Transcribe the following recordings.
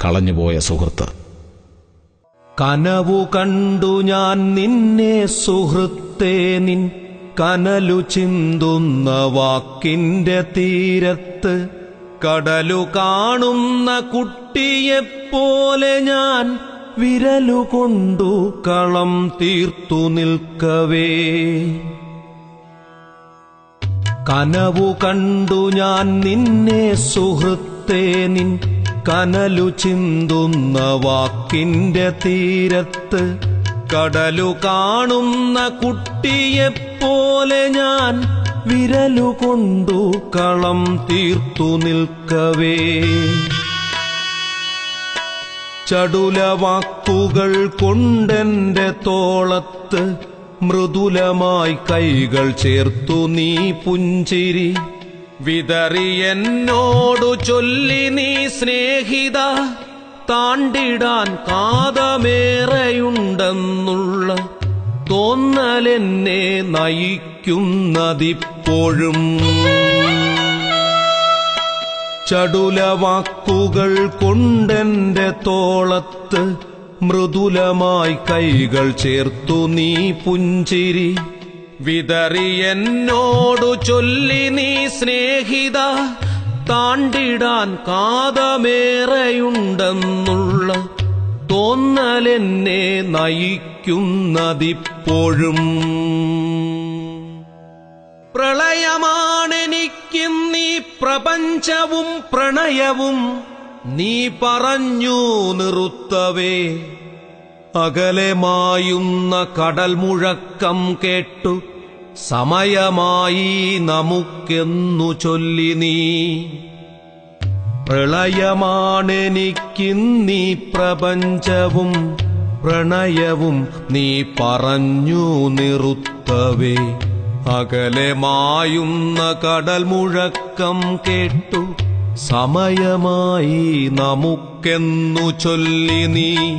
കളഞ്ഞുപോയ സുഹൃത്ത്. കനവു കണ്ടു ഞാൻ നിന്നെ സുഹൃത്തേ, നിൻ കനലു ചിന്തുന്ന വാക്കിന്റെ തീരത്ത്. കടലു കാണുന്ന കുട്ടിയെപ്പോലെ ഞാൻ വിരലുകൊണ്ടു കളം തീർത്തു നിൽക്കവേ. കനവു കണ്ടു ഞാൻ നിന്നെ സുഹൃത്തേ, നിൻ കനലു ചിന്തുന്ന വാക്കിന്റെ തീരത്ത്. കടലു കാണുന്ന കുട്ടിയെപ്പോലെ ഞാൻ വിരലുകൊണ്ടു കളം തീർത്തു നിൽക്കവേ. ചടുലവാക്കുകൾ കൊണ്ടെന്റെ തോളത്ത് മൃദുലമായി കൈകൾ ചേർത്തു നീ പുഞ്ചിരി വിതറി എന്നോടു ചൊല്ലി നീ സ്നേഹിത. താണ്ടിടാൻ കാതമേറെയുണ്ടെന്നുള്ള തോന്നലെന്നെ നയിക്കുന്നതിപ്പോഴും. ചടുലവാക്കുകൾ കൊണ്ടെന്റെ തോളത്ത് മൃദുലമായി കൈകൾ ചേർത്തു നീ പുഞ്ചിരി വിതറി എന്നോടു ചൊല്ലി നീ സ്നേഹിത. താണ്ടിടാൻ കാതമേറെയുണ്ടെന്നുള്ള തോന്നലെന്നെ നയിക്കുന്നതിപ്പോഴും. പ്രളയമാണെനിക്കിന്നീ പ്രപഞ്ചവും പ്രണയവും നീ പറഞ്ഞു നിർത്തവേ. അകലെ മായുന്ന കടൽ മുഴക്കം കേട്ടു സമയമായി നമുക്കെന്നു ചൊല്ലി നീ. പ്രളയമാണെനിക്കിന്നീ പ്രപഞ്ചവും പ്രണയവും നീ പറഞ്ഞു നിർത്തവേ. അകലെ മായുന്ന കടൽ മുഴക്കം കേട്ടു സമയമായി നമുക്കെന്നു ചൊല്ലി നീ.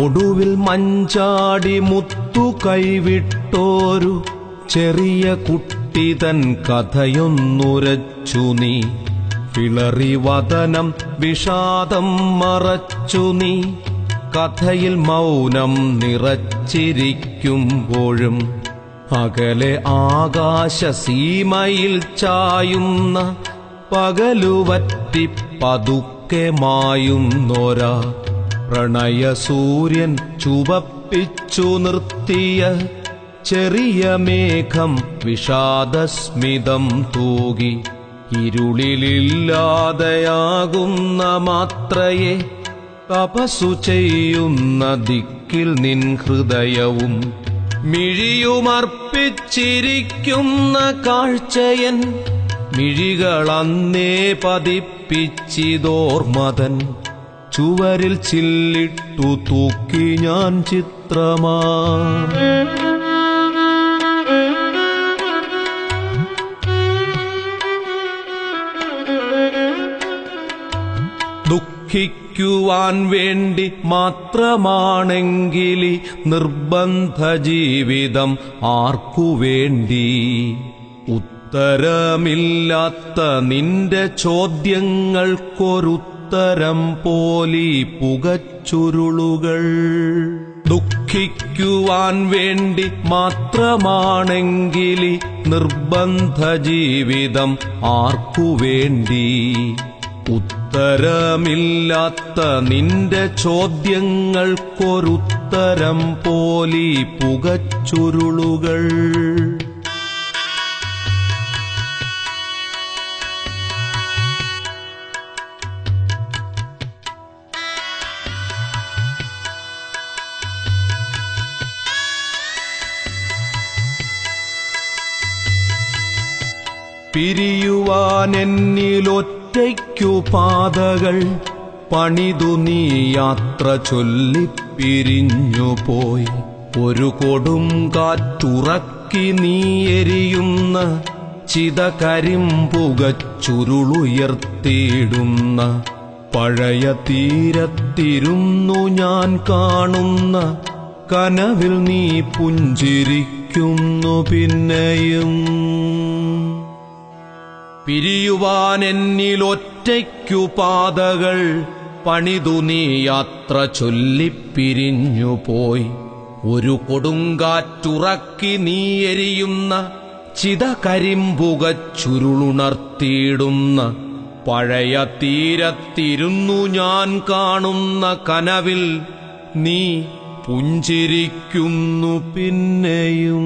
ഒടുവിൽ മഞ്ചാടി മുത്തു കൈവിട്ടോരു ചെറിയ കുട്ടിതൻ കഥയൊന്നുരച്ചു നീ. വിളറി വദനം വിഷാദം മറച്ചു നീ. കഥയിൽ മൗനം നിറച്ചിരിക്കുമ്പോഴും അകലെ ആകാശസീമയിൽ ചായുന്ന പകലുവറ്റി പതുക്കെ മായുന്നോരാ പ്രണയസൂര്യൻ ചുവപ്പിച്ചു നിർത്തിയ ചെറിയ മേഘം വിഷാദസ്മിതം തൂകി. ഇരുളിലില്ലാതെയാകുന്ന മാത്രയെ തപസ്സു ചെയ്യുന്ന ദിക്കിൽ നിൻ ഹൃദയവും മിഴിയുമർപ്പിച്ചിരിക്കുന്ന കാഴ്ചയൻ മിഴികളന്നേ പതിപ്പിച്ചിതോർമതൻ ചുവരിൽ ചില്ലിട്ടു തൂക്കി ഞാൻ ചിത്രമാ. ദുഃഖിക്കുവാൻ വേണ്ടി മാത്രമാണെങ്കിലി നിർബന്ധ ജീവിതം ആർക്കുവേണ്ടി? ഉത്തരമില്ലാത്ത നിന്റെ ചോദ്യങ്ങൾക്കൊരുത്തരം പോലീ പുകച്ചുരുളുകൾ. ദുഃഖിക്കുവാൻ വേണ്ടി മാത്രമാണെങ്കിലി നിർബന്ധ ജീവിതം ആർക്കുവേണ്ടി? ഉത്തരമില്ലാത്ത നിന്റെ ചോദ്യങ്ങൾക്കൊരുത്തരം പോലീ പുകച്ചുരുളുകൾ. പിരിയുവാനെന്നിലൊറ്റയ്ക്കു പാതകൾ പണിതു നീ യാത്ര ചൊല്ലി പിരിഞ്ഞുപോയി. ഒരു കൊടും കാറ്റുറക്കി നീ എരിയുന്ന ചിതകരിമ്പുകച്ചുരുളുയർത്തിയിടുന്ന പഴയ തീരത്തിരുന്നു ഞാൻ കാണുന്ന കനവിൽ നീ പുഞ്ചിരിക്കുന്നു പിന്നെയും. പിരിയുവാൻ എന്നിലൊറ്റയ്ക്കു പാതകൾ പണിതു നീ യാത്ര ചൊല്ലിപ്പിരിഞ്ഞുപോയി. ഒരു കൊടുങ്കാറ്റുറക്കി നീ എരിയുന്ന ചിത കരിമ്പുക ചുരുളുണർത്തിയിടുന്ന പഴയ തീരത്തിരുന്നു ഞാൻ കാണുന്ന കനവിൽ നീ പുഞ്ചിരിക്കുന്നു പിന്നെയും.